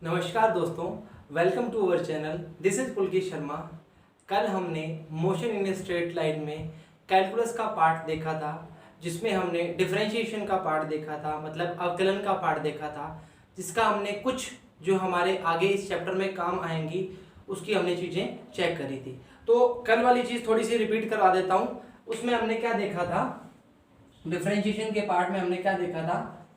नमस्कार दोस्तों, welcome to our channel. This is Pulkit Sharma. कल हमने मोशन इन स्ट्रेट लाइन में कैलकुलस का पार्ट देखा था, जिसमें हमने डिफरेंशिएशन का पार्ट देखा था, मतलब अवकलन का पार्ट देखा था, जिसका हमने कुछ जो हमारे आगे इस चैप्टर में काम आएंगी उसकी हमने चीज़ें चेक करी थी। तो कल वाली चीज़ थोड़ी सी रिपीट करवा देता हूँ। उसमें हमने क्या देखा था, डिफरेंशिएशन के पार्ट में हमने क्या देखा था,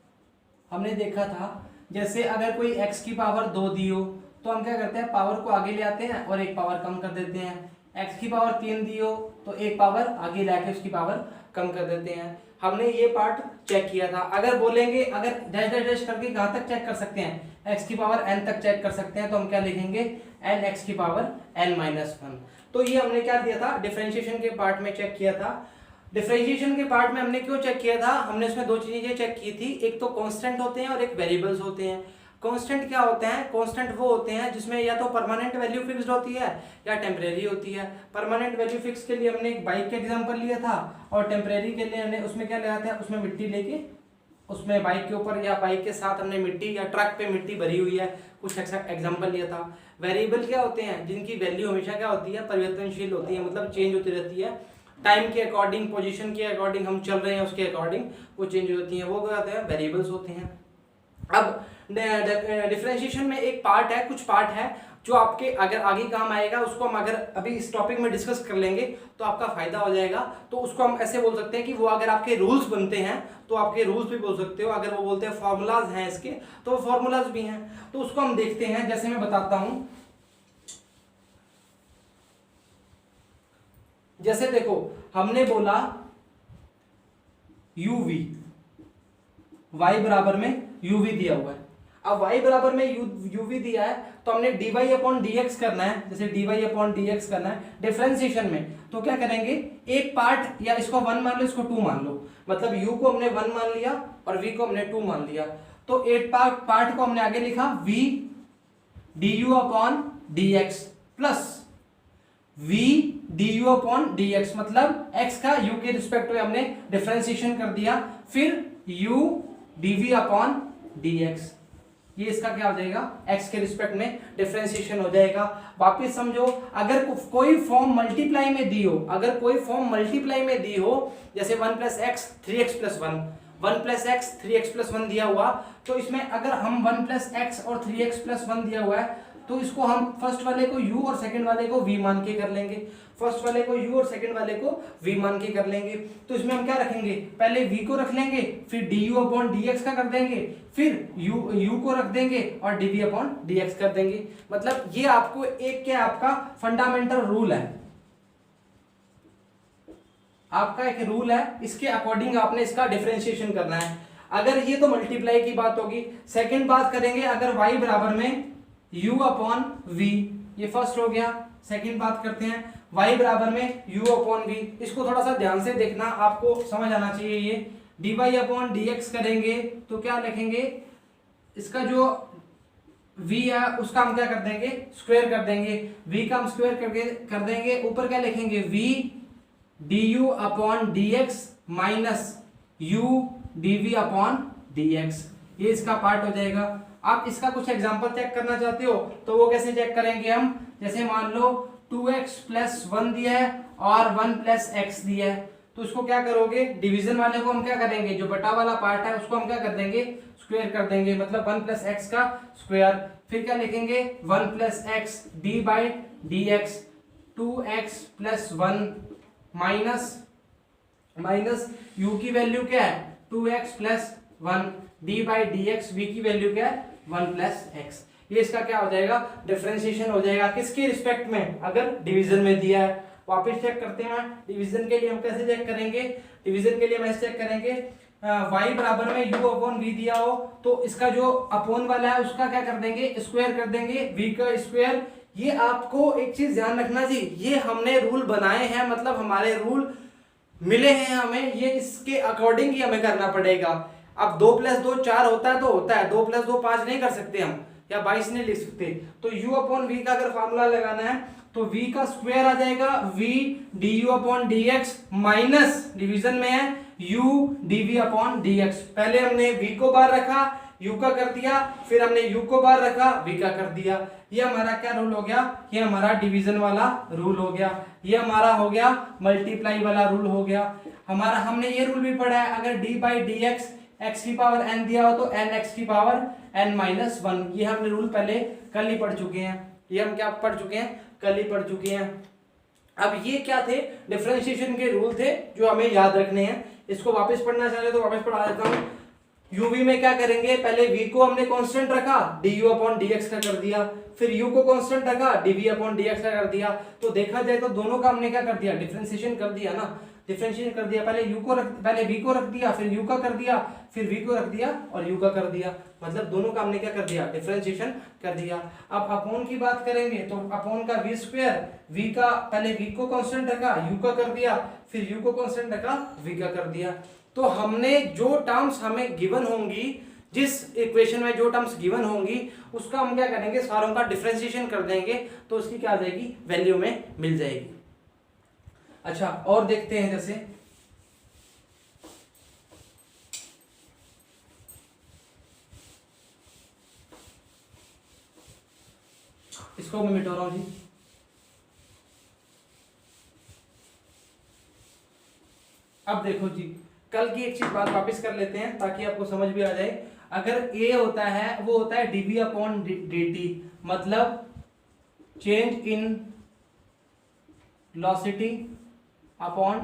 हमने देखा था जैसे अगर कोई x की पावर 2 दी हो तो हम क्या करते हैं, पावर को आगे ले आते हैं और एक पावर कम कर देते हैं। x की पावर 3 दी हो तो एक पावर आगे लाके उसकी पावर कम कर देते हैं। हमने ये पार्ट चेक किया था। अगर बोलेंगे, अगर डैश डैश डैश करके कहाँ तक चेक कर सकते हैं, x की पावर n तक चेक कर सकते हैं, तो हम क्या लिखेंगे, n x की पावर n-1। तो ये हमने क्या दिया था, डिफरेंशिएशन के पार्ट में चेक किया था। डिफरेंशिएशन के पार्ट में हमने क्यों चेक किया था, हमने उसमें दो चीजें चेक की थी, एक तो कांस्टेंट होते हैं और एक वेरिएबल्स होते हैं। कांस्टेंट क्या होते हैं, कांस्टेंट वो होते हैं जिसमें या तो परमानेंट वैल्यू फिक्स्ड होती है या टेम्परेरी होती है। परमानेंट वैल्यू फिक्स के लिए हमने एक बाइक का एग्जांपल लिया था, और टेम्परेरी के लिए हमने उसमें क्या लगाते हैं, उसमें मिट्टी लेके उसमें बाइक के ऊपर या बाइक के साथ हमने मिट्टी या ट्रक पे मिट्टी भरी हुई है, कुछ एग्जांपल लिया था। वेरिएबल क्या होते हैं, जिनकी वैल्यू हमेशा क्या होती है, परिवर्तनशील होती है, मतलब चेंज होती रहती है टाइम के अकॉर्डिंग, पोजीशन के अकॉर्डिंग, हम चल रहे हैं उसके अकॉर्डिंग वो चेंज होती हैं, वो क्या होते हैं, वेरिएबल्स होते हैं। अब डिफरेंशिएशन में एक पार्ट है, कुछ पार्ट है जो आपके अगर आगे काम आएगा, उसको हम अगर अभी इस टॉपिक में डिस्कस कर लेंगे तो आपका फायदा हो जाएगा। तो उसको हम ऐसे बोल सकते हैं कि वो अगर आपके रूल्स बनते हैं तो आपके रूल्स भी बोल सकते हो, अगर वो बोलते हैं फॉर्मूलाज हैं इसके तो वो फॉर्मूलाज भी हैं। तो उसको हम देखते हैं, जैसे मैं बताता हूं। जैसे देखो, हमने बोला uv, y बराबर में uv दिया हुआ है। अब y बराबर में uv दिया है तो हमने dy/dx करना है। जैसे dy/dx करना है डिफरेंशिएशन में, तो क्या करेंगे, एक पार्ट, या इसको 1 मान लो, इसको 2 मान लो, मतलब u को हमने 1 मान लिया और v को हमने 2 मान लिया। तो एक पार्ट को हमने आगे लिखा v du/dx plus v du/dx, मतलब x का u के रिस्पेक्ट में हमने डिफरेंशिएशन कर दिया, फिर u dv/dx। ये इसका क्या हो जाएगा, x के रिस्पेक्ट में डिफरेंशिएशन हो जाएगा। वापिस समझो, अगर कोई फॉर्म मल्टीप्लाई में दी हो, अगर कोई फॉर्म मल्टीप्लाई में दी हो, जैसे 1 + x 3x + 1, 1 + x 3x + 1 दिया हुआ, तो इसमें अगर हम 1 + x और 3x + 1 दिया हुआ है तो इसको हम फर्स्ट वाले को u और सेकंड वाले को v मान के कर लेंगे, फर्स्ट वाले को u और सेकंड वाले को v मान के कर लेंगे। तो इसमें हम क्या रखेंगे, पहले v को रख लेंगे, फिर du/dx का कर देंगे, फिर u को रख देंगे और dv/dx कर देंगे। मतलब ये आपको एक क्या, आपका फंडामेंटल रूल है, आपका एक रूल है, इसके अकॉर्डिंग आपने इसका डिफरेंशिएशन करना है। अगर ये तो मल्टीप्लाई की बात होगी। सेकंड बात करेंगे, अगर y बराबर में u/v, ये फर्स्ट हो गया। सेकंड बात करते हैं, y बराबर में u/v, इसको थोड़ा सा ध्यान से देखना, आपको समझ आना चाहिए। ये dy/dx करेंगे तो क्या लिखेंगे, इसका जो v है उसका हम क्या कर देंगे, स्क्वायर कर देंगे, v का हम स्क्वायर करके कर देंगे, ऊपर क्या लिखेंगे, v du/dx minus u dv/dx, ये इसका पार्ट हो जाएगा। आप इसका कुछ एग्जांपल चेक करना चाहते हो तो वो कैसे चेक करेंगे हम, जैसे मान लो 2x + 1 दिया है और 1 + x दिया है, तो इसको क्या करोगे, डिवीजन वाले को हम क्या करेंगे, जो बटा वाला पार्ट है उसको हम क्या कर देंगे, स्क्वायर कर देंगे, मतलब 1 + x का स्क्वायर। फिर क्या लिखेंगे, 1 + x d/dx, 2x + 1 minus u की वैल्यू क्या है, 2x + 1 d/dx, v की वैल्यू क्या है, 1 + x। ये इसका क्या हो जाएगा, डिफरेंशिएशन हो जाएगा, किसके रिस्पेक्ट में, अगर डिवीजन में दिया है। वापस चेक करते हैं, डिवीजन के लिए हम कैसे चेक करेंगे, डिवीजन के लिए हम ऐसे चेक करेंगे, y बराबर में u/v दिया हो तो इसका जो अपॉन वाला है उसका क्या कर देंगे, स्क्वायर कर देंगे, v का स्क्वायर। ये आपको एक चीज ध्यान रखना जी, ये हमने रूल बनाए हैं, मतलब हमारे रूल मिले हैं हमें, ये इसके अकॉर्डिंग ही हमें करना पड़ेगा। अब 2 + 2 4 होता है तो होता है, 2 + 2 5 नहीं कर सकते हम, या 22 नहीं लिख सकते। तो u/v का अगर फॉर्मूला लगाना है तो v का स्क्वायर आ जाएगा, v du/dx माइनस डिवीजन में है u dv/dx। पहले हमने v को बाहर रखा, u का कर दिया, फिर हमने u को बाहर रखा, v का कर दिया। ये हमारा क्या रूल हो गया, ये हमारा डिवीजन वाला रूल हो गया, ये हमारा हो गया मल्टीप्लाई वाला रूल हो गया हमारा। हमने ये रूल भी पढ़ा है, अगर d by D x x की पावर n दिया हो तो n x की पावर n माइनस 1, ये हमने रूल पहले कल ही पढ़ चुके हैं, ये हम क्या पढ़ चुके हैं, कल ही पढ़ चुके हैं। अब ये क्या थे, डिफरेंशिएशन के रूल थे जो हमें याद रखने हैं। इसको वापस पढ़ना चाहते तो वापस पढ़ा देता हूँ। uv में क्या करेंगे, पहले v को हमने कांस्टेंट रखा, du अपॉन dx का कर दिया, फिर u को कांस्टेंट रखा, dv अपॉन dx का कर दिया। तो देखा जाए तो दोनों का हमने क्या कर दिया, डिफरेंशिएशन कर दिया ना, डिफरेंशिएशन कर दिया। पहले v को रख दिया, फिर u का कर दिया, फिर v को रख दिया और u का कर दिया, मतलब दोनों का हमने क्या कर दिया, डिफरेंशिएशन कर दिया। अब अपॉन की बात करेंगे तो अपॉन का v स्क्वायर, v का पहले v को कांस्टेंट रखा, u का कर दिया, फिर u को कांस्टेंट रखा, v का कर दिया। तो हमने जो टर्म्स हमें गिवन होंगी, जिस इक्वेशन में जो टर्म्स गिवन होंगी उसका हम क्या करेंगे, सारों का डिफरेंशिएशन कर देंगे, तो उसकी क्या आ जाएगी, वैल्यू में मिल जाएगी। अच्छा और देखते हैं, जैसे इसको मैं मिटा रहा हूं जी। अब देखो जी, कल की एक चीज बात वापस कर लेते हैं ताकि आपको समझ भी आ जाए। अगर a होता है वो होता है dv अपॉन dt, मतलब change in velocity upon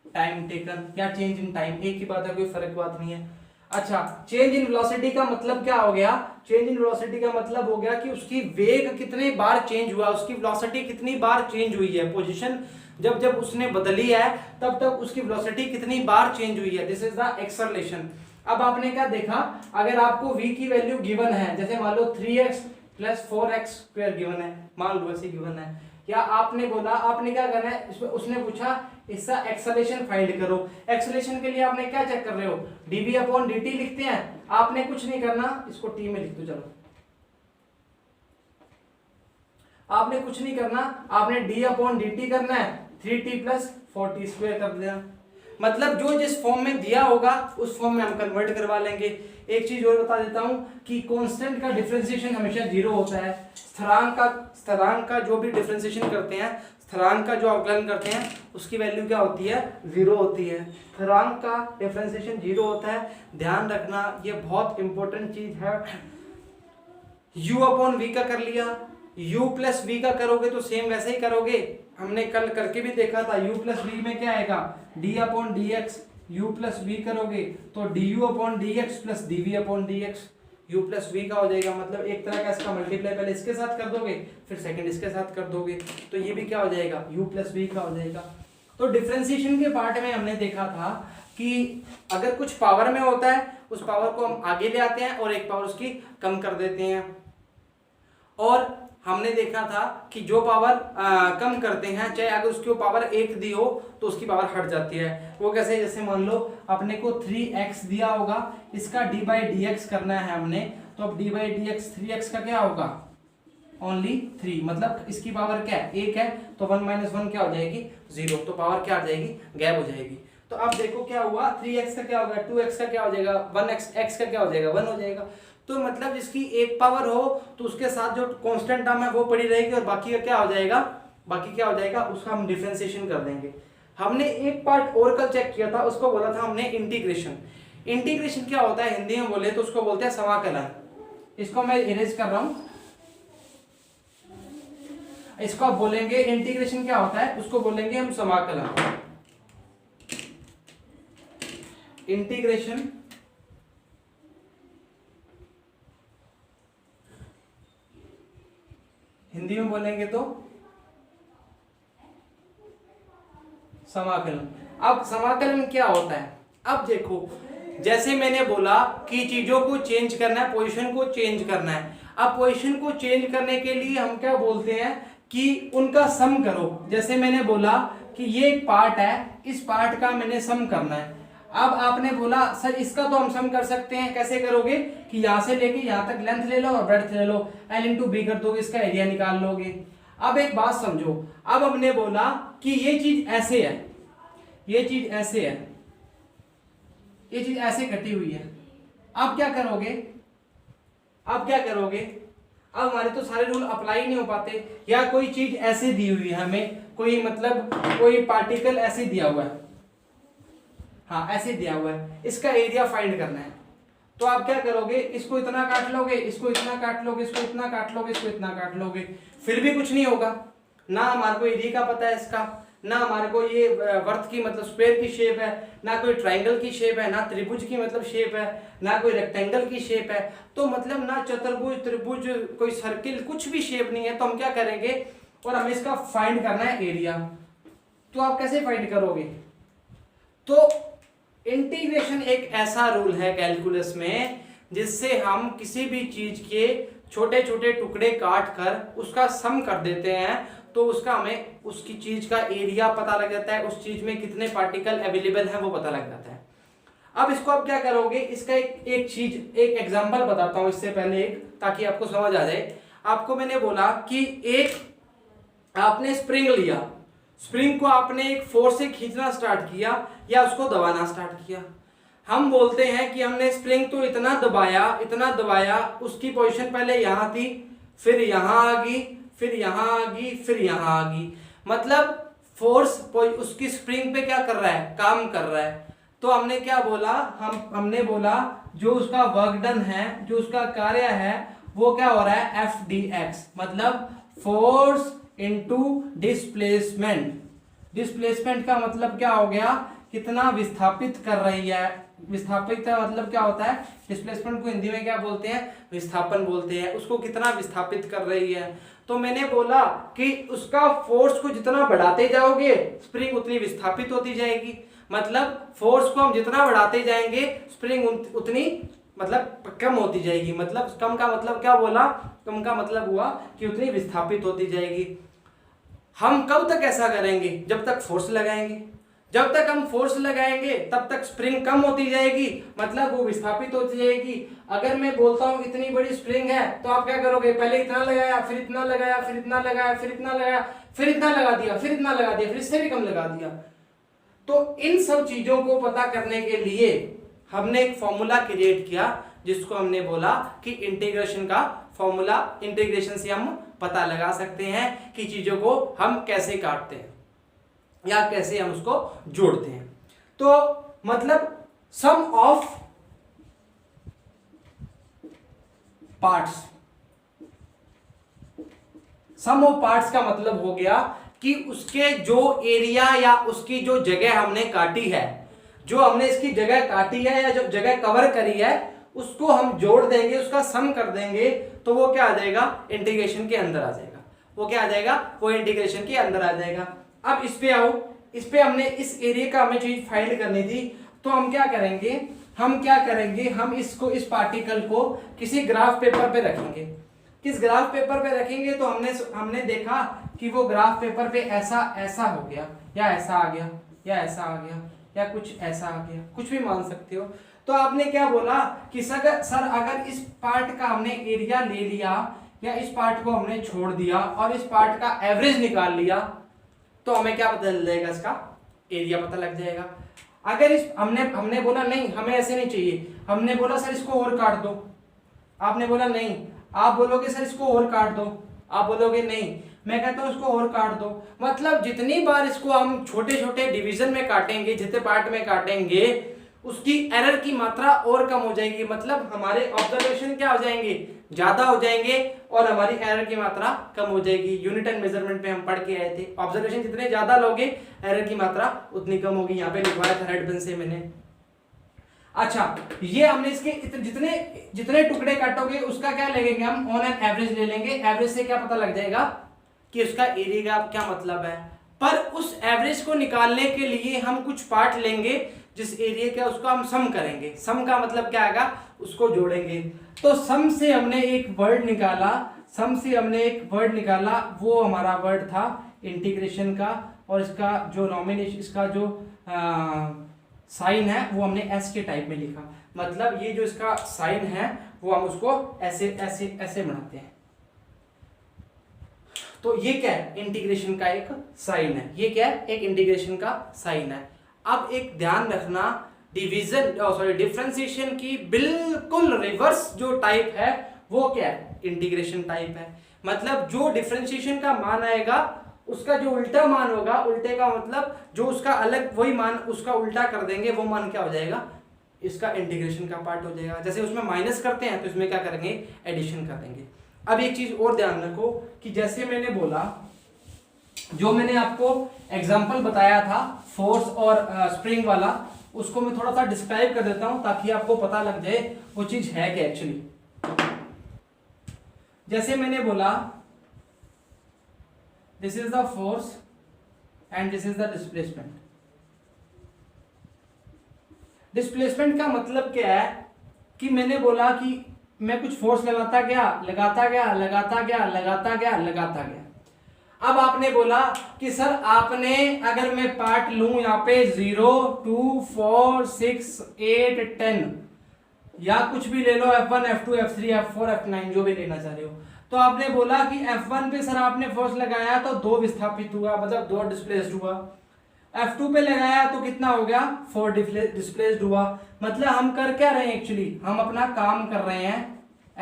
time taken, क्या चेंज इन टाइम, एक ही बात है, कोई फर्क बात नहीं है। अच्छा, चेंज इन वेलोसिटी का मतलब क्या हो गया, चेंज इन वेलोसिटी का मतलब हो गया कि उसकी वेग कितने बार चेंज हुआ, उसकी वेलोसिटी कितनी बार चेंज हुई है, पोजीशन जब जब उसने बदली है तब तब उसकी वेलोसिटी कितनी बार चेंज हुई है, दिस इज द एक्सेलरेशन। अब आपने क्या देखा, अगर आपको v की वैल्यू गिवन है, जैसे मान लो 3x plus 4x square given है, मान लो ऐसे गिवन है, या आपने बोला, आपने क्या करना है, उसने पूछा इसका एक्सेलरेशन फाइंड करो। एक्सेलरेशन के लिए आपने क्या चेक कर रहे हो, dv अपॉन dt लिखते हैं, आपने कुछ नहीं करना, इसको t में लिख दो, चलो आपने कुछ नहीं करना, आपने d अपॉन dt करना है, 3t प्लस 4t स्क्वायर कर देना, मतलब जो जिस फॉर्म में दिया होगा उस फॉर्म में हम कन्वर्ट करवा लेंगे। एक चीज और बता देता हूं कि कांस्टेंट का डिफरेंशिएशन हमेशा जीरो होता है, स्थिरांक का जो भी डिफरेंशिएशन करते हैं, स्थिरांक का जो अवकलन करते हैं उसकी वैल्यू क्या होती है, जीरो होती है। स्थिरांक का डिफरेंशिएशन जीरो होता है, ध्यान रखना, ये बहुत इंपॉर्टेंट चीज है। u अपॉन v का कर लिया, u प्लस v का करोगे तो सेम वैसे ही करोगे, हमने कल करके भी देखा था। u प्लस v में क्या आएगा, d upon D x, u plus v करोगे तो du upon D x plus dv upon D x, u plus v का हो जाएगा, मतलब एक तरह का इसका मल्टीप्लाई पहले इसके साथ कर दोगे, फिर सेकंड इसके साथ कर दोगे, तो ये भी क्या हो जाएगा, u प्लस v का हो जाएगा। तो डिफरेंशिएशन के पार्ट में हमने देखा था कि अगर कुछ पावर में होता है उस पावर को हम आगे ले आते हैं और एक पावर उसकी कम कर देते हैं, और हमने देखा था कि जो पावर कम करते हैं, चाहे अगर उसकी पावर 1 दी हो तो उसकी पावर हट जाती है। वो कैसे, जैसे मान लो अपने को 3x दिया होगा, इसका d बाई डी एक्स करना है हमने, तो अब d by D x 3x का क्या होगा, ओनली 3, मतलब इसकी पावर क्या है, 1 है, तो 1 माइनस 1 क्या हो जाएगी, 0, तो पावर क्या आ जाएगी, गैप हो जाएगी। तो अब देखो क्या हुआ, 3x का क्या होगा, 2x का क्या हो जाएगा, 1x, x का क्या हो जाएगा, 1 हो जाएगा। तो मतलब जिसकी एक पावर हो तो उसके साथ जो कांस्टेंट टर्म है वो पड़ी रहेगी और बाकी का क्या हो जाएगा, बाकी क्या हो जाएगा, उसका हम डिफरेंशिएशन कर देंगे। हमने एक पार्ट और कल चेक किया था, उसको बोला था हमने इंटीग्रेशन। इंटीग्रेशन क्या होता है, हिंदी में बोले तो उसको बोलते हैं समाकलन। इसको मैं इरेज कर रहा हूं, इसको आप बोलेंगे इंटीग्रेशन क्या होता है, उसको बोलेंगे हम समाकलन। इंटीग्रेशन हिंदी में बोलेंगे तो समाकलन। अब समाकलन क्या होता है, अब देखो जैसे मैंने बोला कि चीजों को चेंज करना है, पोजीशन को चेंज करना है। अब पोजीशन को चेंज करने के लिए हम क्या बोलते हैं कि उनका सम करो। जैसे मैंने बोला कि ये एक पार्ट है, इस पार्ट का मैंने सम करना है। अब आपने बोला सर इसका तो हम सम कर सकते हैं, कैसे करोगे कि यहां से लेके यहां तक लेंथ ले लो और ब्रेड्थ ले लो, l इंटू बी कर दोगे, इसका एरिया निकाल लोगे। अब एक बात समझो, अब हमने बोला कि ये चीज ऐसे है, ये चीज ऐसे है, ये चीज ऐसे कटी हुई है, अब क्या करोगे, अब क्या करोगे, अब हमारे तो सारे रूल अप्लाई नहीं हो पाते, या कोई चीज ऐसे दी हुई है हमें, कोई मतलब कोई पार्टिकल ऐसे दिया हुआ है, हाँ ऐसे दिया हुआ है, इसका एरिया फाइंड करना है। तो आप क्या करोगे, इसको इतना काट लोगे, इसको इतना काट लोगे, इसको इतना काट लोगे, इसको इतना काट लोगे, फिर भी कुछ नहीं होगा। ना हमारे को एरिया का पता है इसका, ना हमारे को ये वर्थ की मतलब स्क्वायर की शेप है, ना कोई ट्राइंगल की शेप है, ना त्रिभुज की मतलब शेप है, ना कोई रेक्टेंगल की शेप है, तो मतलब ना चतुर्भुज, त्रिभुज, कोई सर्किल, कुछ भी शेप नहीं है। तो हम क्या करेंगे, और हमें इसका फाइंड करना है एरिया। तो आप कैसे फाइंड करोगे, तो इंटीग्रेशन एक ऐसा रूल है कैलकुलस में जिससे हम किसी भी चीज के छोटे छोटे टुकड़े काट कर उसका सम कर देते हैं, तो उसका हमें उसकी चीज का एरिया पता लग जाता है, उस चीज में कितने पार्टिकल अवेलेबल हैं वो पता लग जाता है। अब इसको आप क्या करोगे, इसका एक चीज, एक एग्जांपल बताता हूं इससे पहले एक, ताकि आपको समझ आ जाए। आपको मैंने बोला कि एक आपने स्प्रिंग लिया, स्प्रिंग को आपने एक फोर्स से खींचना स्टार्ट किया या उसको दबाना स्टार्ट किया। हम बोलते हैं कि हमने स्प्रिंग तो इतना दबाया, उसकी पोजीशन पहले यहां थी, फिर यहां आ गई, फिर यहां आ गई, फिर यहां आ गई, मतलब फोर्स उसकी स्प्रिंग पे क्या कर रहा है, काम कर रहा है। तो हमने क्या बोला, हमने बोला जो उसका वर्क डन है, जो उसका कार्य है, वो क्या हो रहा है, एफ डी एक्स, मतलब फोर्स इनटू डिस्प्लेसमेंट। डिस्प्लेसमेंट का मतलब क्या हो गया, कितना विस्थापित कर रही है। विस्थापित का मतलब क्या होता है, डिस्प्लेसमेंट को हिंदी में क्या बोलते हैं, विस्थापन बोलते हैं, उसको कितना विस्थापित कर रही है। तो मैंने बोला कि उसका फोर्स को जितना बढ़ाते जाओगे स्प्रिंग उतनी विस्थापित होती जाएगी, मतलब फोर्स को हम जितना बढ़ाते जाएंगे स्प्रिंग उतनी मतलब कम होती जाएगी। मतलब कम का मतलब क्या बोला, कम का मतलब हुआ कि उतनी विस्थापित होती जाएगी। हम कब तक ऐसा करेंगे, जब तक फोर्स लगाएंगे, जब तक हम फोर्स लगाएंगे तब तक स्प्रिंग कम होती जाएगी, मतलब वो विस्थापित होती जाएगी। अगर मैं बोलता हूं इतनी बड़ी स्प्रिंग है, तो आप क्या करोगे, पहले इतना लगाया, फिर इतना लगाया, फिर इतना लगाया, फिर इतना लगाया, फिर इतना लगा दिया, फिर इतना लगा दिया, फिर इससे भी कम लगा दिया। तो इन सब चीजों को पता करने के लिए हमने एक फॉर्मूला क्रिएट किया, जिसको हमने बोला कि इंटीग्रेशन का फॉर्मूला। इंटीग्रेशन से हम पता लगा सकते हैं कि चीजों को हम कैसे काटते हैं या कैसे हम उसको जोड़ते हैं। तो मतलब sum of parts, sum of parts का मतलब हो गया कि उसके जो एरिया या उसकी जो जगह हमने काटी है, जो हमने इसकी जगह काटी है या जो जगह कवर करी है, उसको हम जोड़ देंगे, उसका सम कर देंगे, तो वो क्या आ जाएगा, इंटीग्रेशन के अंदर आ जाएगा। वो क्या आ जाएगा, वो इंटीग्रेशन के अंदर आ जाएगा। अब इस पे आओ, इस पे हमने इस एरिया का हमें चीज फाइंड करनी थी, तो हम क्या करेंगे, हम इसको, इस पार्टिकल को किसी ग्राफ पेपर पे रखेंगे। किस ग्राफ पेपर पे रखेंगे, तो हमने देखा कि वो ग्राफ पेपर पे ऐसा हो गया, या ऐसा आ गया, या ऐसा आ गया, या कुछ ऐसा आ गया, कुछ भी मान सकते हो। तो आपने क्या बोला कि सर अगर इस पार्ट का हमने एरिया ले लिया या इस पार्ट को हमने छोड़ दिया और इस पार्ट का एवरेज निकाल लिया, तो हमें क्या पता चल जाएगा, इसका एरिया पता लग जाएगा। अगर इस हमने बोला नहीं, हमें ऐसे नहीं चाहिए, हमने बोला सर इसको और काट दो, आपने बोला नहीं, आप बोलोगे सर इसको और काट दो, आप बोलोगे नहीं, मैं कहता हूं इसको और काट दो। मतलब जितनी बार इसको हम छोटे छोटे डिवीजन में काटेंगे, जितने पार्ट में काटेंगे, उसकी एरर की मात्रा और कम हो जाएगी। मतलब हमारे ऑब्जर्वेशन क्या हो जाएंगे, ज्यादा हो जाएंगे, और हमारी एरर की मात्रा कम हो जाएगी। यूनिट एंड मेजरमेंट में हम पढ़ के आए थे, ऑब्जर्वेशन जितने ज्यादा लोगे एरर की मात्रा उतनी कम होगी। यहाँ पे लिखवाया था रेड पेन से मैंने। अच्छा, ये हमने इसके जितने टुकड़े काटोगे उसका क्या लेंगे हम, ऑन एन एवरेज ले लेंगे। एवरेज से क्या पता लग जाएगा कि उसका एरिया का क्या मतलब है। पर उस एवरेज को निकालने के लिए हम कुछ पार्ट लेंगे, जिस एरिया का उसको हम सम करेंगे। सम का मतलब क्या आएगा, उसको जोड़ेंगे। तो सम से हमने एक वर्ड निकाला, वो हमारा वर्ड था इंटीग्रेशन का, और इसका जो नॉमिनेशन, इसका जो साइन है वो हमने एस के टाइप में लिखा। मतलब ये जो इसका साइन है वो हम उसको ऐसे ऐसे ऐसे बनाते हैं। तो ये क्या है, इंटीग्रेशन का एक साइन है। ये क्या है, एक इंटीग्रेशन का साइन है। अब एक ध्यान रखना, डिफरेंशिएशन की बिल्कुल रिवर्स जो टाइप है वो क्या है, इंटीग्रेशन टाइप है। मतलब जो डिफरेंशिएशन का मान आएगा उसका जो उल्टा मान होगा, उल्टे का मतलब जो उसका अलग वही मान उसका उल्टा कर देंगे, वो मान क्या हो जाएगा, इसका इंटीग्रेशन का पार्ट हो जाएगा। जैसे उसमें माइनस करते हैं तो इसमें क्या करेंगे, एडिशन कर देंगे। अब एक चीज और ध्यान रखो कि जैसे मैंने बोला, जो मैंने आपको एग्जांपल बताया था फोर्स और स्प्रिंग वाला, उसको मैं थोड़ा सा डिस्क्राइब कर देता हूं ताकि आपको पता लग जाए वो चीज है क्या एक्चुअली। जैसे मैंने बोला this is the force and this is the displacement. Displacement का मतलब क्या है कि मैंने बोला कि मैं कुछ फोर्स लगाता गया लगाता गया लगाता गया लगाता गया लगाता गया। अब आपने बोला कि सर आपने, अगर मैं पार्ट लूं यहाँ पे 0 2 4 6 8 10 या कुछ भी ले लो, F1 F2 F3 F4 F9 जो भी लेना चाह रहे हो, तो आपने बोला कि F1 पे सर आपने फोर्स लगाया तो 2 विस्थापित हुआ, मतलब 2 डिस्प्लेस्ड हुआ। F2 पे लगाया तो कितना हो गया, 4 डिस्प्लेस्ड हुआ। मतलब हम कर क्या रहे हैं एक्चुअली, हम अपना काम कर रहे हैं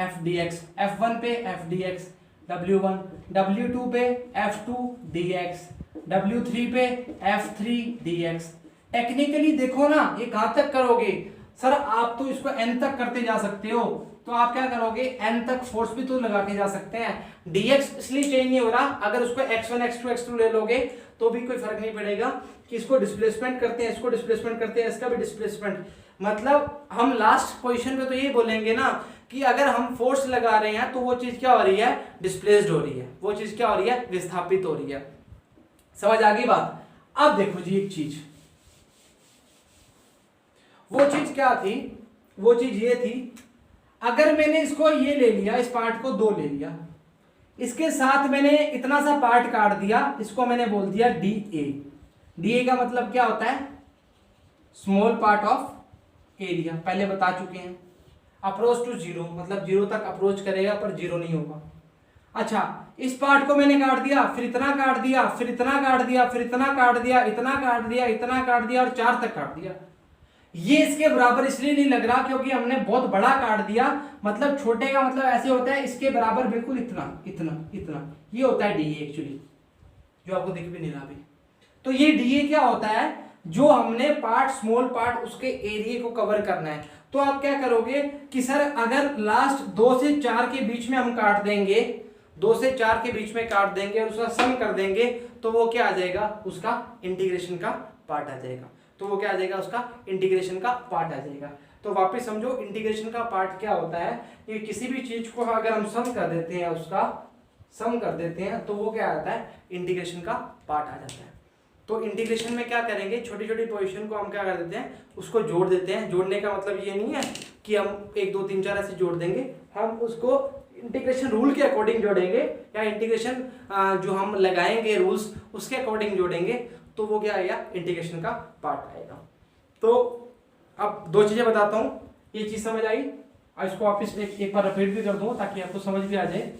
FDX। F1 पे FDX W1, W2 पे F2 DX, W3 पे F3 DX। टेक्निकली देखो ना, ये कहां तक करोगे सर, आप तो इसको n तक करते जा सकते हो, तो आप क्या करोगे, n तक फोर्स भी तो लगा के जा सकते हैं। dx इसलिए चेंज नहीं हो रहा, अगर उसको x1 x2 x2 ले लोगे तो भी कोई फर्क नहीं पड़ेगा कि इसको डिस्प्लेसमेंट करते हैं, इसको डिस्प्लेसमेंट करते हैं, इसका भी डिस्प्लेसमेंट। मतलब हम लास्ट पोजीशन पे तो ये बोलेंगे ना कि अगर हम फोर्स लगा रहे हैं तो वो चीज क्या हो रही है, डिस्प्लेस्ड हो रही है, वो चीज क्या हो रही है, विस्थापित हो रही है। समझ आ गई बात। अब देखो जी एक चीज, वो चीज क्या थी, वो चीज ये थी, अगर मैंने इसको ये ले लिया, इस पार्ट को 2 ले लिया, इसके साथ मैंने इतना सा पार्ट काट दिया, इसको मैंने बोल दिया DA। DA का मतलब क्या होता है, स्मॉल पार्ट ऑफ एरिया, पहले बता चुके हैं। अप्रोच टू 0 मतलब 0 तक अप्रोच करेगा पर 0 नहीं होगा। अच्छा, इस पार्ट को मैंने काट दिया, फिर इतना काट दिया, फिर इतना काट दिया, फिर इतना काट दिया, इतना काट दिया, इतना काट दिया और 4 तक काट दिया। ये इसके बराबर इसलिए नहीं लग रहा क्योंकि हमने बहुत बड़ा काट दिया, मतलब छोटे का मतलब ऐसे होता है इसके बराबर बिल्कुल इतना इतना इतना, ये होता है DA एक्चुअली, जो आपको दिख भी नहीं रहा अभी। तो ये DA क्या होता है, जो हमने पार्ट स्मॉल पार्ट उसके एरिया को कवर करना है। तो आप क्या करोगे कि सर अगर लास्ट 2 से 4 के बीच में हम काट देंगे, 2 से 4 के बीच में काट देंगे और उसका सम कर देंगे तो वो क्या आ जाएगा, उसका इंटीग्रेशन का पार्ट आ जाएगा। तो वो क्या आ जाएगा, उसका इंटीग्रेशन का पार्ट आ जाएगा। तो वापस समझो, इंटीग्रेशन का पार्ट क्या होता है, कि किसी भी चीज को अगर हम सम कर देते हैं, उसका सम कर देते हैं तो वो क्या आता है, इंटीग्रेशन का पार्ट आ जाता है। तो इंटीग्रेशन में क्या करेंगे, छोटी छोटी पोजीशन को हम क्या कर देते हैं, उसको जोड़ देते हैं। जोड़ने का मतलब ये नहीं है कि हम 1 2 3 4 ऐसे जोड़ देंगे, हम उसको इंटीग्रेशन रूल के अकॉर्डिंग जोड़ेंगे, या इंटीग्रेशन जो हम लगाएंगे रूल्स उसके अकॉर्डिंग जोड़ेंगे, तो वो क्या आएगा, इंटीग्रेशन का पार्ट आएगा। तो अब 2 चीजें बताता हूँ, ये चीज समझ आई, और इसको वापस एक बार रिपीट भी कर दूँ ताकि आपको समझ भी आ जाए।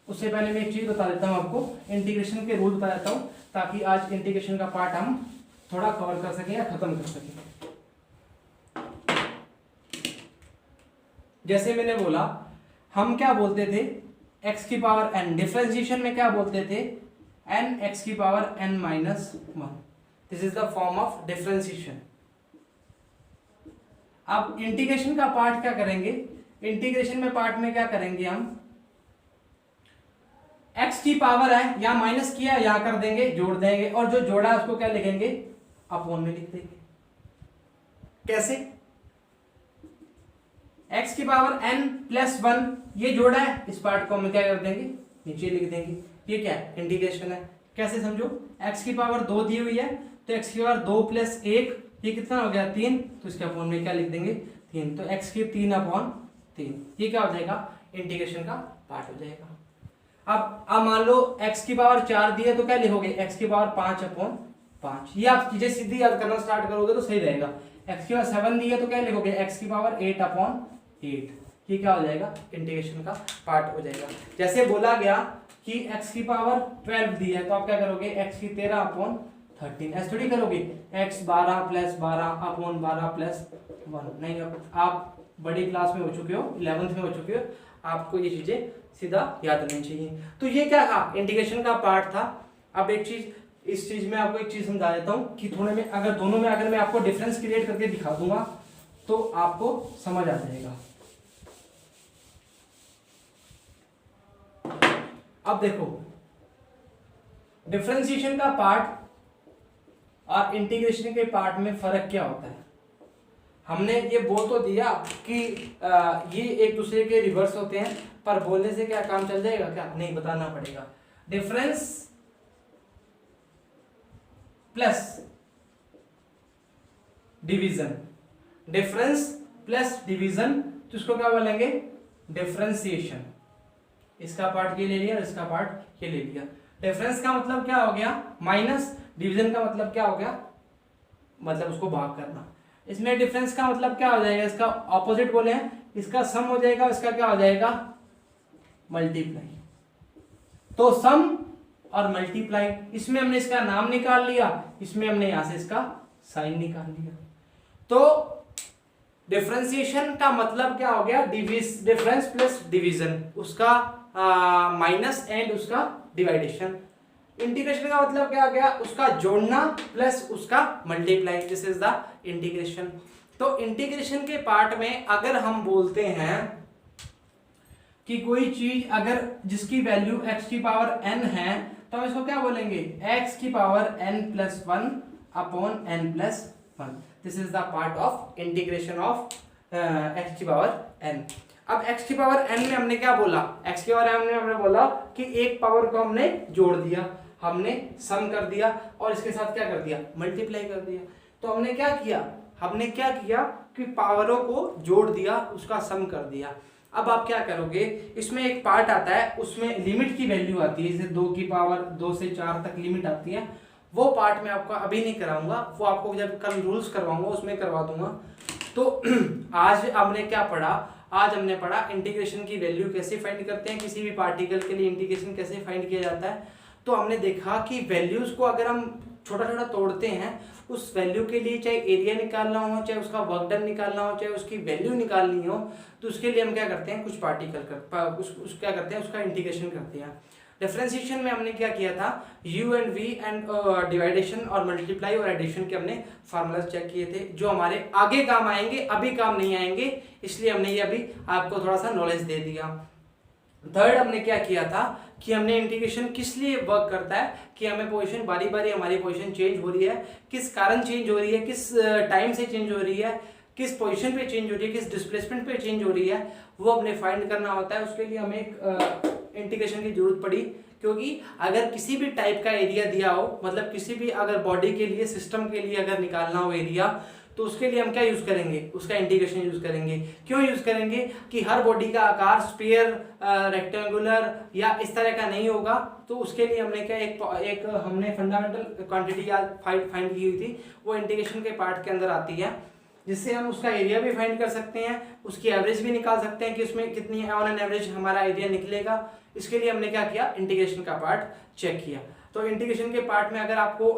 उससे पहले मैं एक चीज बता देता हूँ आपको, इंटीग्रेशन के रूल बता देता हूँ ताकि आज इंटीग्रेशन का पार्ट हम थोड़ा कवर कर सकें या खत्म कर सकें। जैसे मैंने बोला, हम क्या बोलते थे, x की पावर n, डिफरेंशिएशन में क्या बोलते थे, n x की power n minus 1। This is the form of differentiation. अब इंटीग्रेशन का पार्ट क्या करेंगे, इंटीग्रेशन में पार्ट में क्या करेंगे, हम x की पावर है, या माइनस किया या कर देंगे, जोड़ देंगे, और जो जोड़ा है उसको क्या लिखेंगे, अपॉन में लिख देंगे। कैसे, x की पावर n प्लस 1 ये जोड़ा है, इस पार्ट को हम क्या कर देंगे, नीचे लिख देंगे। ये क्या है, इंटीग्रेशन है। कैसे समझो, x की पावर 2 दी हुई है तो x की पावर 2 प्लस 1 ये कितना हो गया, 3, तो इसके अपॉन में क्या लिख देंगे, 3, तो x की 3 अपॉन 3, ये क्या हो जाएगा, इंटीग्रेशन का पार्ट हो जाएगा। अब मान लो x की पावर 4 दी है तो क्या लिखोगे, x की पावर 5 अपॉन 5। ये आप चीजें सीधी याद करना स्टार्ट करोगे तो सही रहेगा। x की पावर 7 दी है तो क्या लिखोगे, x की पावर 8 अपॉन 8, ये क्या हो जाएगा, इंटीग्रेशन का पार्ट हो जाएगा। जैसे बोला गया कि x की पावर 12 दी है तो आप क्या करोगे, x की 13 अपॉन 13। ऐसे थोड़ी करोगे x 12 प्लस 12 अपॉन 12 प्लस 1, नहीं आप बड़ी क्लास में हो चुके हो, 11th में हो चुके हो, आपको ये चीजें सीधा याद रहनी चाहिए। तो ये क्या था, इंटीग्रेशन का पार्ट था। अब एक चीज, इस चीज में आपको एक चीज समझा देता हूँ कि थोड़े में अगर दोनों में अगर मैं आपको डिफरेंस क्रिएट करके दिखा दूंगा तो आपको समझ आ जाएगा। अब देखो डिफरेंशिएशन का पार्ट और इंटीग्रेशन के पार्ट में फर्क क्या होता है। हमने ये बोल तो दिया कि ये एक दूसरे के रिवर्स होते हैं, पर बोलने से क्या काम चल जाएगा क्या, नहीं, बताना पड़ेगा। Difference plus division, difference plus division, तो इसको क्या बोलेंगे, डिफरेंशिएशन। इसका पार्ट ये ले लिया और इसका पार्ट ये ले लिया। डिफरेंस का मतलब क्या हो गया, माइनस, डिवीजन का मतलब क्या हो गया, मतलब उसको भाग करना। इसमें डिफरेंस का मतलब क्या हो जाएगा, इसका ऑपोजिट बोले हैं, इसका सम हो जाएगा, इसका क्या हो जाएगा, मल्टीप्लाई। तो सम और मल्टीप्लाई, इसमें हमने इसका नाम निकाल लिया, इसमें हमने यहां से इसका साइन निकाल लिया। तो डिफरेंशिएशन का मतलब क्या हो गया, डिफरेंस प्लस डिवीजन, उसका माइनस एंड उसका डिवाइडेशन। इंटीग्रेशन का मतलब क्या हो गया, उसका जोड़ना प्लस उसका multiply, this is the integration. तो इंटीग्रेशन के पार्ट में अगर हम बोलते हैं कि कोई चीज अगर जिसकी वैल्यू x की पावर n है तो हम इसको क्या बोलेंगे, x की power n plus 1 upon n plus 1, this is the part of integration of x की पावर n। अब x की पावर n में हमने क्या बोला, x की पावर n में हमने बोला कि एक पावर को हमने जोड़ दिया, हमने सम कर दिया और इसके साथ क्या कर दिया, मल्टीप्लाई कर दिया। तो हमने क्या किया कि पावरों को जोड़ दिया, उसका सम कर दिया। अब आप क्या करोगे, इसमें एक पार्ट आता है, उसमें लिमिट की वैल्यू आती है, जैसे 2 की पावर 2 से 4 तक लिमिट आती है, वो पार्ट मैं आपको अभी नहीं कराऊंगा, वो आपको जब कल रूल्स करवाऊंगा उसमें करवा दूंगा। तो आज हमने क्या पढ़ा, आज हमने पढ़ा इंटीग्रेशन की वैल्यू कैसे फाइंड करते हैं, किसी भी पार्टिकल के लिए इंटीग्रेशन कैसे फाइंड किया जाता है। तो हमने देखा कि वैल्यूज को अगर हम छोटा छोटा तोड़ते हैं, उस वैल्यू के लिए चाहे एरिया निकालना हो, चाहे उसका वर्क डन निकालना हो, चाहे उसकी वैल्यू निकालनी हो, तो उसके लिए हम क्या करते हैं, कुछ पार्टिकल क्या करते हैं, उसका इंटीग्रेशन करते हैं। डिफरेंशिएशन में हमने क्या किया था, u एंड v एंड डिवाइडेशन और मल्टीप्लाई और एडिशन के हमने फार्मूलाज चेक किए थे, जो हमारे आगे काम आएंगे, अभी काम नहीं आएंगे, इसलिए हमने ये अभी आपको थोड़ा सा नॉलेज दे दिया। थर्ड हमने क्या किया था कि हमने इंटीग्रेशन किस लिए वर्क करता है, कि हमें पोजीशन बारी बारी हमारी पोजीशन चेंज हो रही है, किस कारण चेंज हो रही है, किस टाइम से चेंज हो रही है, किस पोजीशन पे चेंज हो रही है, किस डिस्प्लेसमेंट पे चेंज हो रही है, वो हमने फाइंड करना होता है। उसके लिए हमें एक इंटीग्रेशन की जरूरत पड़ी, क्योंकि अगर किसी भी टाइप का एरिया दिया हो, मतलब किसी भी अगर बॉडी के लिए, सिस्टम के लिए अगर निकालना हो एरिया, तो उसके लिए हम क्या यूज करेंगे, उसका इंटीग्रेशन यूज करेंगे। क्यों यूज करेंगे, कि हर बॉडी का आकार स्फीयर, रेक्टेंगुलर या इस तरह का नहीं होगा, तो उसके लिए हमने क्या एक हमने फंडामेंटल क्वांटिटी फाइंड की हुई थी, वो इंटीग्रेशन के पार्ट के अंदर आती है, जिससे हम उसका एरिया भी फाइंड कर सकते हैं, उसकी एवरेज भी निकाल सकते हैं कि उसमें कितनी ऑन एन एवरेज हमारा एरिया निकलेगा। इसके लिए हमने क्या किया, इंटीग्रेशन का पार्ट चेक किया। तो इंटीग्रेशन के पार्ट में अगर आपको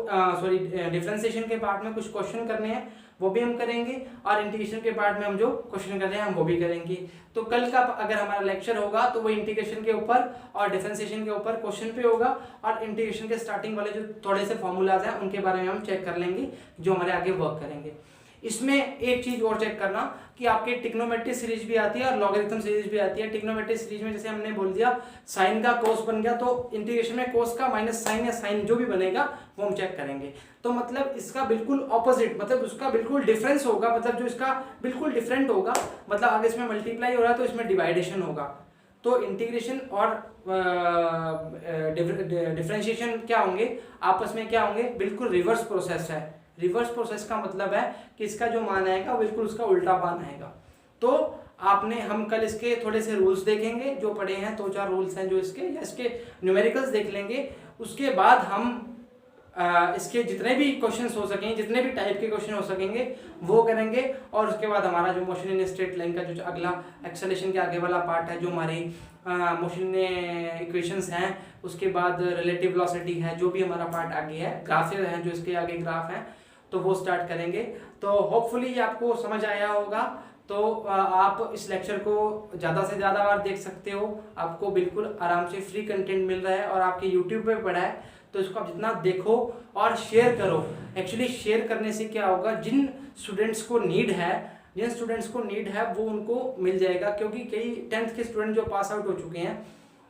डिफरेंशिएशन के पार्ट में कुछ क्वेश्चन करने हैं वो भी हम करेंगे, और इंटीग्रेशन के पार्ट में हम जो क्वेश्चन कर रहे हैं हम वो भी करेंगे। तो कल का अगर हमारा लेक्चर होगा तो वो इंटीग्रेशन के ऊपर और डिफरेंशिएशन के ऊपर क्वेश्चन पे होगा, और इंटीग्रेशन के स्टार्टिंग वाले जो थोड़े से फॉर्मूलाज हैं उनके बारे में हम चेक कर लेंगे, जो हमारे आगे वर्क करेंगे। इसमें एक चीज और चेक करना कि आपके ट्रिग्नोमेट्री सीरीज भी आती है और लॉगरिथम सीरीज भी आती है। ट्रिग्नोमेट्री सीरीज में जैसे हमने बोल दिया साइन का कोस बन गया, तो इंटीग्रेशन में कोस का माइनस साइन या साइन जो भी बनेगा वो हम चेक करेंगे। तो मतलब इसका बिल्कुल ऑपोजिट, मतलब उसका बिल्कुल डिफरेंस होगा, मतलब जो इसका बिल्कुल डिफरेंट होगा, मतलब अगर इसमें मल्टीप्लाई हो रहा है तो इसमें डिवाइडेशन होगा। तो इंटीग्रेशन और डिफरेंशिएशन क्या होंगे, आपस में क्या होंगे, बिल्कुल रिवर्स प्रोसेस है। रिवर्स प्रोसेस का मतलब है कि इसका जो मान आएगा बिल्कुल उसका उल्टा मान आएगा। तो आपने, हम कल इसके थोड़े से रूल्स देखेंगे, जो पढ़े हैं 2-4 रूल्स हैं जो इसके, या इसके न्यूमेरिकल्स देख लेंगे। उसके बाद हम इसके जितने भी क्वेश्चंस हो सकेंगे, जितने भी टाइप के क्वेश्चन हो सकेंगे वो करेंगे। और उसके बाद हमारा जो मोशन इन स्ट्रेट लाइन का जो अगला एक्सेलेरेशन के आगे वाला पार्ट है, जो हमारी मोशन इक्वेशंस हैं, उसके बाद रिलेटिव वेलोसिटी है, जो भी हमारा पार्ट आगे है, ग्राफेस हैं जो इसके आगे ग्राफ हैं, तो वो स्टार्ट करेंगे। तो होपफुली ये आपको समझ आया होगा। तो आप इस लेक्चर को ज़्यादा से ज़्यादा बार देख सकते हो, आपको बिल्कुल आराम से फ्री कंटेंट मिल रहा है और आपके यूट्यूब पे पड़ा है, तो इसको आप जितना देखो और शेयर करो। एक्चुअली शेयर करने से क्या होगा, जिन स्टूडेंट्स को नीड है वो उनको मिल जाएगा, क्योंकि कई 10th के स्टूडेंट जो पास आउट हो चुके हैं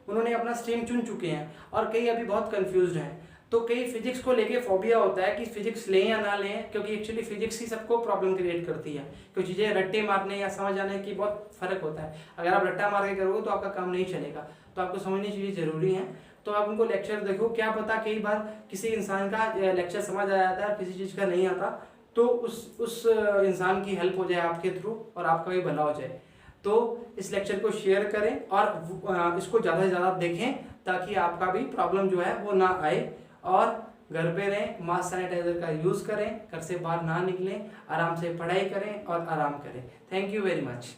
उन्होंने अपना स्ट्रीम चुन चुके हैं और कई अभी बहुत कंफ्यूज्ड हैं। तो कई फिजिक्स को लेके फोबिया होता है कि फिजिक्स लें या ना लें, क्योंकि एक्चुअली फिजिक्स ही सबको प्रॉब्लम क्रिएट करती है। कुछ चीज़ें रट्टे मारने या समझ आने की बहुत फर्क होता है। अगर आप रट्टा मार के करोगे तो आपका काम नहीं चलेगा, तो आपको समझनी चीज़ें जरूरी हैं। तो आप उनको लेक्चर देखो, क्या पता कई बार किसी इंसान का लेक्चर समझ आ जाता है और किसी चीज़ का नहीं आता, तो उस इंसान की हेल्प हो जाए आपके थ्रू और आपका भी भला हो जाए। तो इस लेक्चर को शेयर करें और इसको ज़्यादा से ज़्यादा देखें, ताकि आपका भी प्रॉब्लम जो है वो ना आए। और घर पे रहें, मास्क सैनिटाइजर का यूज़ करें, घर से बाहर ना निकलें, आराम से पढ़ाई करें और आराम करें। Thank you very much.